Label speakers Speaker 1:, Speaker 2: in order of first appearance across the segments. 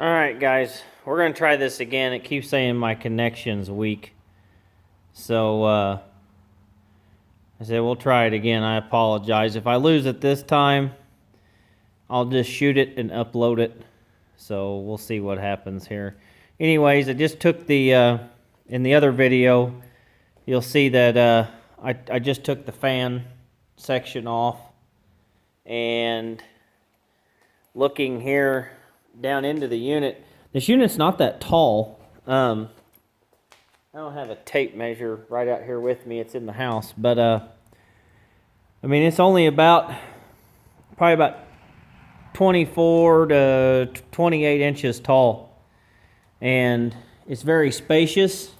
Speaker 1: Alright guys, we're going to try this again. It keeps saying my connection's weak. So, I said we'll try it again. I apologize. If I lose it this time, I'll just shoot it and upload it. So we'll see what happens here. Anyways, I just took the, in the other video, you'll see that I just took the fan section off. And looking here down into the unit, this unit's not that tall. I don't have a tape measure right out here with me. It's in the house, but I mean, it's only probably about 24 to 28 inches tall, and it's very spacious.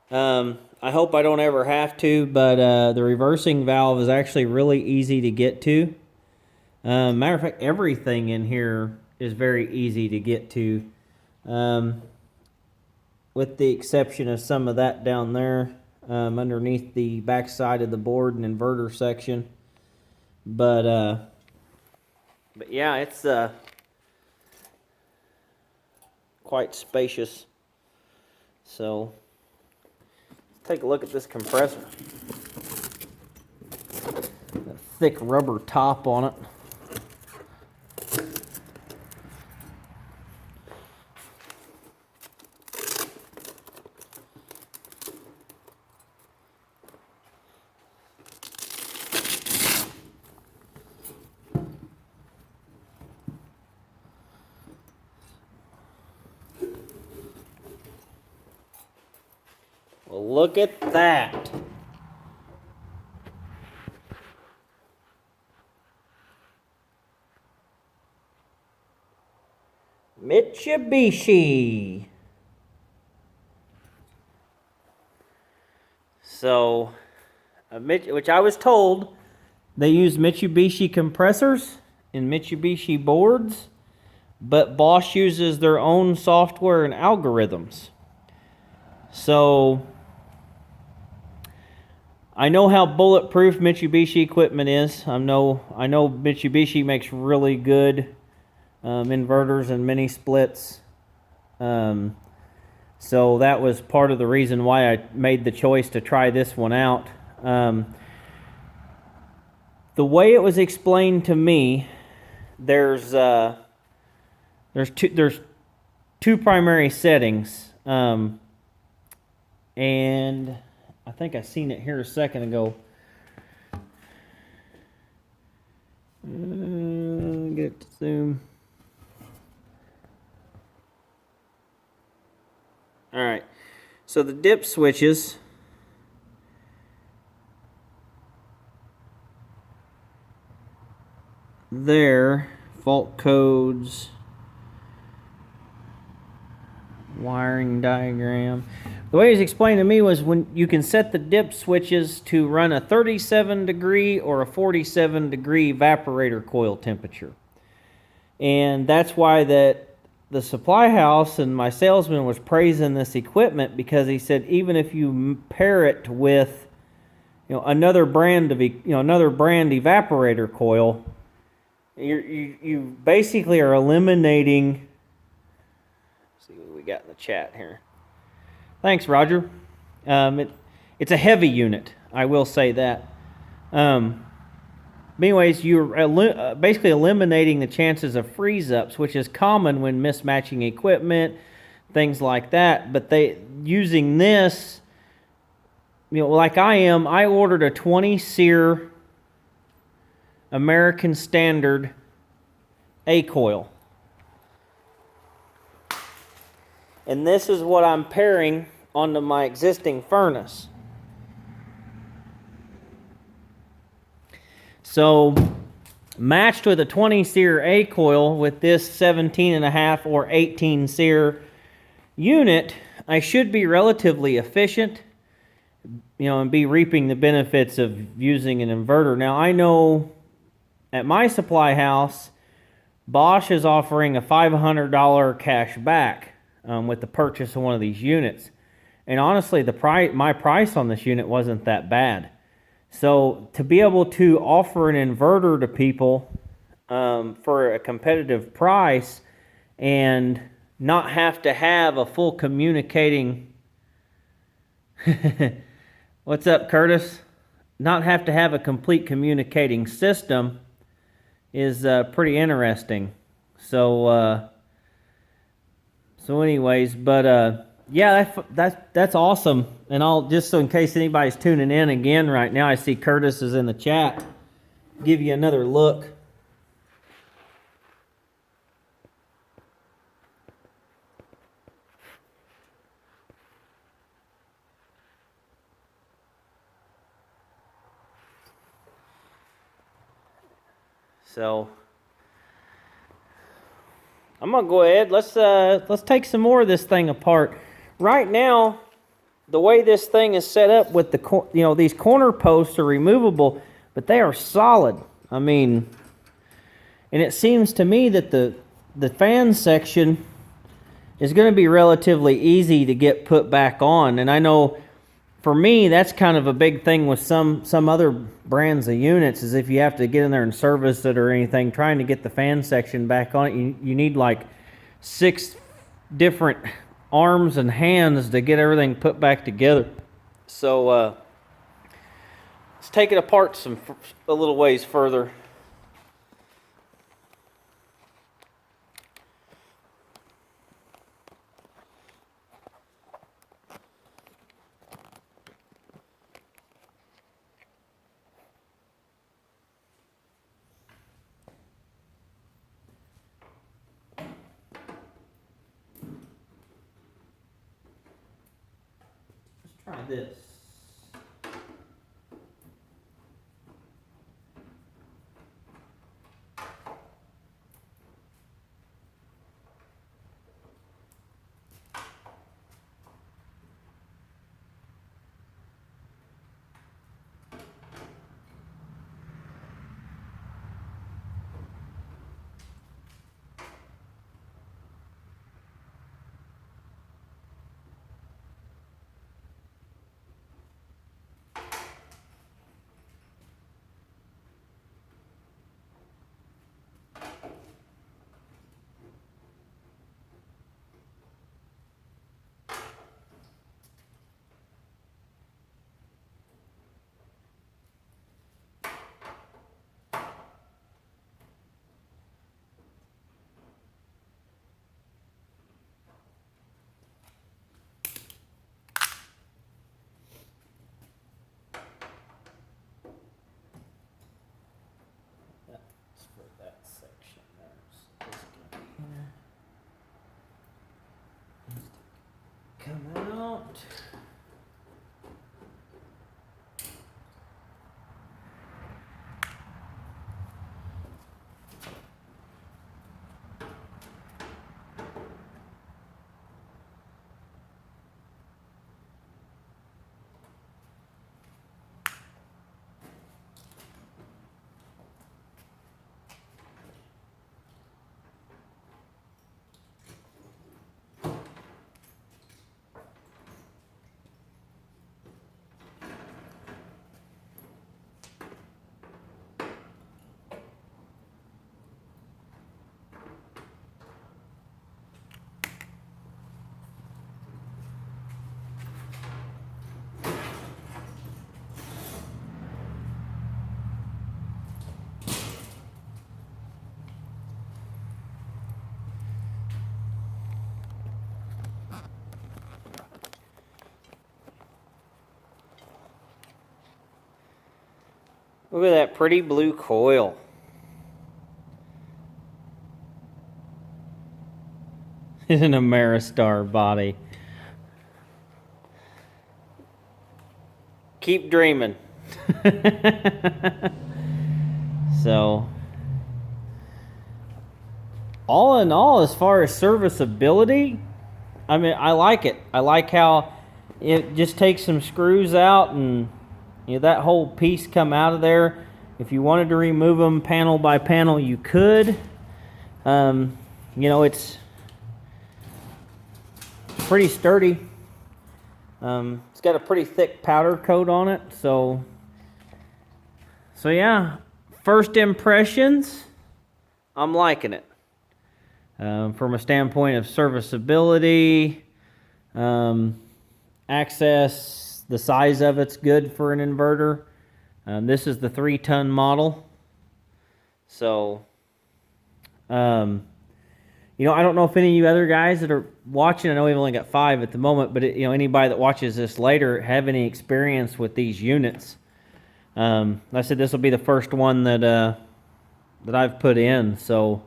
Speaker 1: I hope I don't ever have to, but the reversing valve is actually really easy to get to. Matter of fact, everything in here is very easy to get to, with the exception of some of that down there underneath the back side of the board and inverter section. But yeah, it's quite spacious. So let's take a look at this compressor. A thick rubber top on it. Well, look at that. Mitsubishi. So, which I was told they use Mitsubishi compressors and Mitsubishi boards, but BOSCH uses their own software and algorithms. So, I know how bulletproof Mitsubishi equipment is. I know Mitsubishi makes really good inverters and mini splits. So that was part of the reason why I made the choice to try this one out. The way it was explained to me, there's two primary settings, and I think I seen it here a second ago. Get it to zoom. All right, so the dip switches, there, fault codes, wiring diagram. The way it was explained to me was when you can set the dip switches to run a 37 degree or a 47 degree evaporator coil temperature. And that's why the supply house and my salesman was praising this equipment, because he said even if you pair it with another brand evaporator coil, you basically are eliminating. Let's see what we got in the chat here. Thanks, Roger. It's a heavy unit, I will say that. But anyways, you're basically eliminating the chances of freeze-ups, which is common when mismatching equipment, things like that. But using this, like I ordered a 20 SEER American Standard A-coil. And this is what I'm pairing onto my existing furnace. So, matched with a 20 SEER A coil with this 17.5 or 18 SEER unit, I should be relatively efficient, and be reaping the benefits of using an inverter. Now, I know at my supply house, BOSCH is offering a $500 cash back with the purchase of one of these units. And honestly, my price on this unit wasn't that bad. So to be able to offer an inverter to people for a competitive price and not have to have a full communicating what's up, Curtis? Not have to have a complete communicating system is pretty interesting. So anyways, but yeah, that's awesome. And I'll just, so in case anybody's tuning in again right now, I see Curtis is in the chat. Give you another look. So I'm gonna go ahead. Let's take some more of this thing apart. Right now, the way this thing is set up with the these corner posts are removable, but they are solid. I mean, and it seems to me that the fan section is going to be relatively easy to get put back on. And I know for me, that's kind of a big thing with some other brands of units, is if you have to get in there and service it or anything, trying to get the fan section back on it, you need like 6 different arms and hands to get everything put back together. So let's take it apart a little ways further. Try this. Come out. Look at that pretty blue coil. It's an Ameristar body. Keep dreaming. So, all in all, as far as serviceability, I mean, I like it. I like how it just takes some screws out and that whole piece come out of there. If you wanted to remove them panel by panel, you could. It's pretty sturdy. It's got a pretty thick powder coat on it. So yeah, first impressions, I'm liking it. From a standpoint of serviceability, access, the size of it's good for an inverter. This is the 3-ton model. So, you know, I don't know if any of you other guys that are watching, I know we've only got 5 at the moment, but you know, anybody that watches this later have any experience with these units. Like I said, this will be the first one that I've put in, so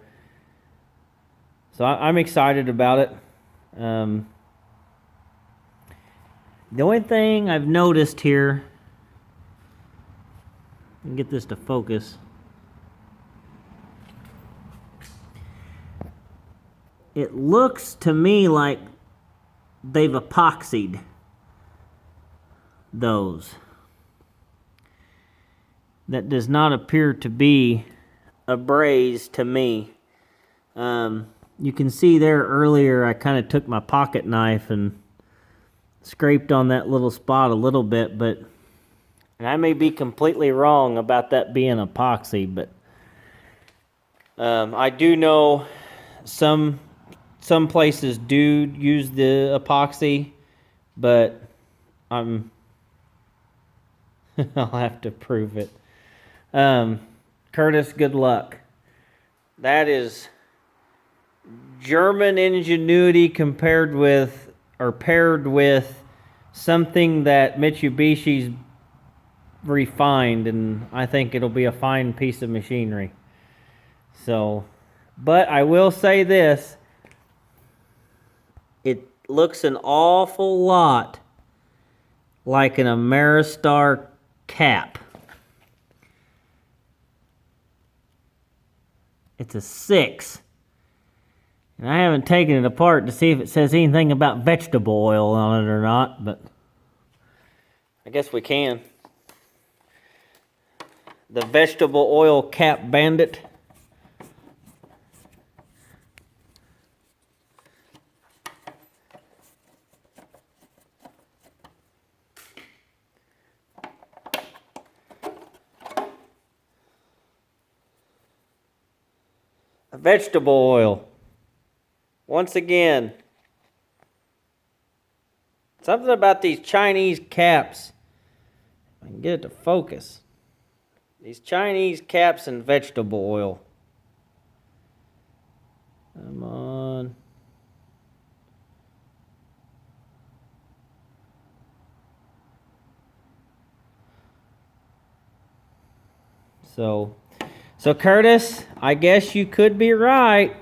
Speaker 1: I'm excited about it. The only thing I've noticed here, let me get this to focus. It looks to me like they've epoxied those. That does not appear to be a braze to me. You can see there earlier I kind of took my pocket knife and scraped on that little spot a little bit, but and I may be completely wrong about that being epoxy, but I do know some places do use the epoxy, but I'll have to prove it. Curtis, good luck. That is German ingenuity paired with something that Mitsubishi's refined, and I think it'll be a fine piece of machinery. So, but I will say this, it looks an awful lot like an Ameristar cap. It's a 6. And I haven't taken it apart to see if it says anything about vegetable oil on it or not, but I guess we can. The vegetable oil cap bandit. Vegetable oil. Once again, something about these Chinese caps. I can get it to focus. These Chinese caps and vegetable oil. Come on. So Curtis, I guess you could be right,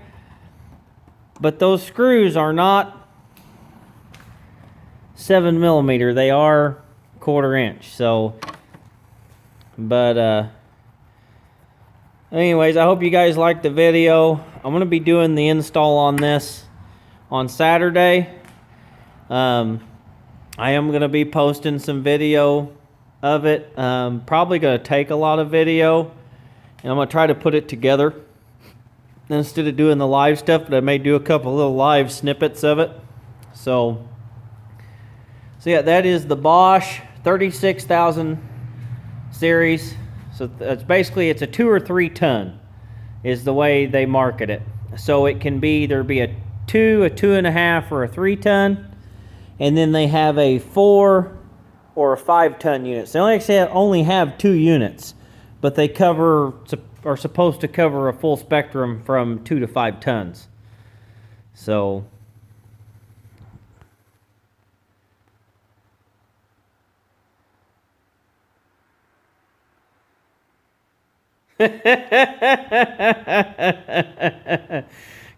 Speaker 1: but those screws are not 7mm. They are 1/4 inch. So, but anyways, I hope you guys liked the video. I'm going to be doing the install on this on Saturday. I am going to be posting some video of it. Probably going to take a lot of video. And I'm going to try to put it together instead of doing the live stuff, but I may do a couple little live snippets of it. So yeah, that is the BOSCH 36,000 series. So it's basically, it's a 2 or 3 ton is the way they market it. So it can be, there'd be a 2, a 2.5, or a 3 ton. And then they have a 4 or a 5 ton units. They only have 2 units. But they are supposed to cover a full spectrum from 2 to 5 tons. So,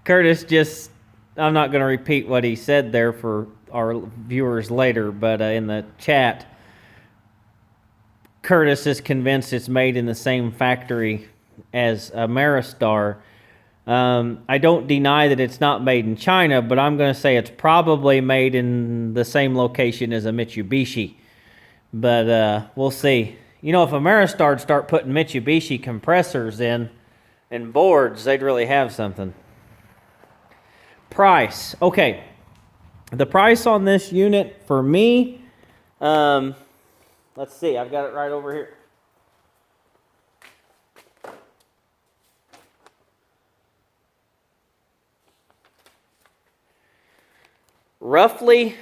Speaker 1: Curtis just, I'm not going to repeat what he said there for our viewers later, but in the chat, Curtis is convinced it's made in the same factory as Ameristar. I don't deny that it's not made in China, but I'm going to say it's probably made in the same location as a Mitsubishi. But we'll see. You know, if Ameristar would start putting Mitsubishi compressors in and boards, they'd really have something. Price. Okay. The price on this unit for me, let's see, I've got it right over here. roughly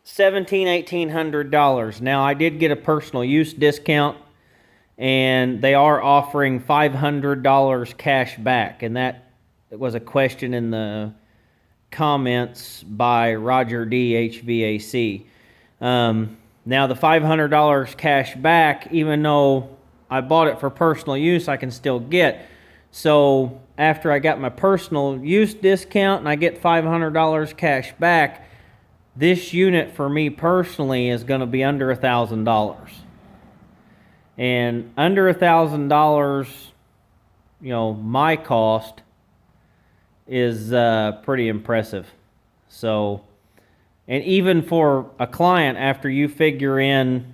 Speaker 1: $1,700-$1,800. Now, I did get a personal use discount, and they are offering $500 cash back, and that was a question in the comments by Roger D. HVAC. Now, the $500 cash back, even though I bought it for personal use, I can still get. So after I got my personal use discount and I get $500 cash back, this unit for me personally is going to be under $1,000. And under $1,000, you know, my cost is pretty impressive. So, and even for a client, after you figure in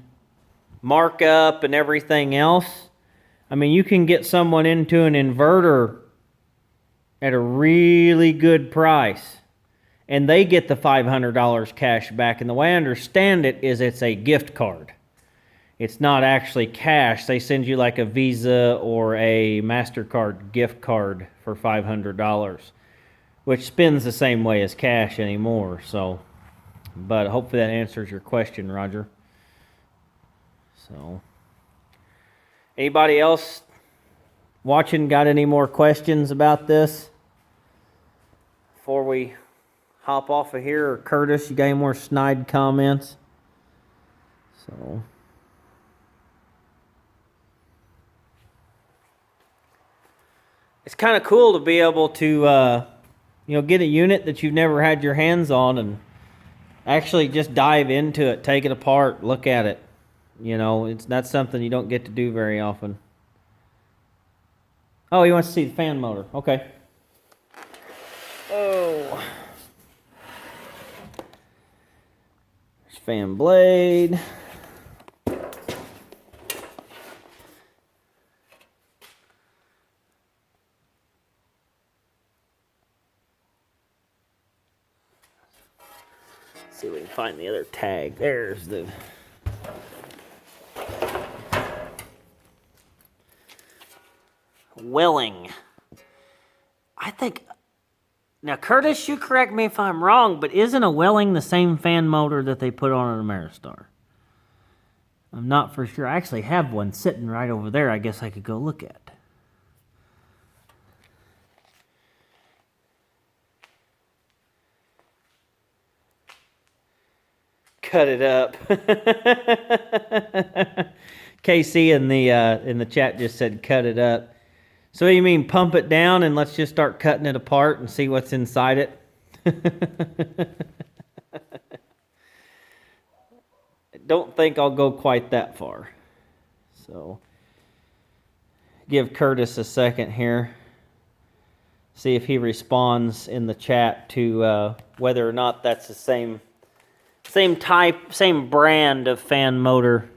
Speaker 1: markup and everything else, I mean, you can get someone into an inverter at a really good price, and they get the $500 cash back. And the way I understand it is it's a gift card. It's not actually cash. They send you like a Visa or a MasterCard gift card for $500, which spins the same way as cash anymore. So, but hopefully that answers your question, Roger. So, anybody else watching got any more questions about this before we hop off of here? Or Curtis, you got any more snide comments? So, it's kind of cool to be able to, you know, get a unit that you've never had your hands on and actually just dive into it, take it apart, look at it. You know, that's something you don't get to do very often. Oh, he wants to see the fan motor. Okay. Oh. There's fan blade. See if we can find the other tag. There's the Welling. I think, now Curtis, you correct me if I'm wrong, but isn't a Welling the same fan motor that they put on an Ameristar? I'm not for sure. I actually have one sitting right over there. I guess I could go look at. Cut it up. KC in the chat just said cut it up. So what do you mean, pump it down and let's just start cutting it apart and see what's inside it? I don't think I'll go quite that far. So give Curtis a second here. See if he responds in the chat to whether or not that's the same type, same brand of fan motor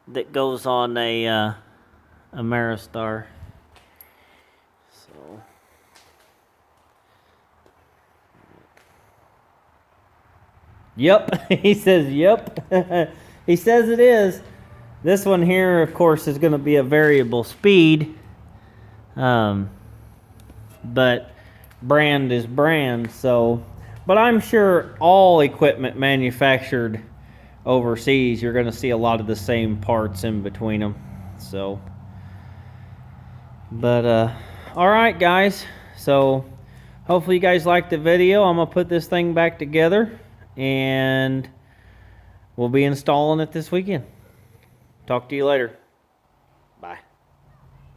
Speaker 1: that goes on a Ameristar. So, yep, he says yep. He says it is. This one here, of course, is going to be a variable speed, but brand is brand. So, but I'm sure all equipment manufactured overseas, you're going to see a lot of the same parts in between them. So, but all right, guys. So hopefully you guys liked the video. I'm going to put this thing back together and we'll be installing it this weekend. Talk to you later.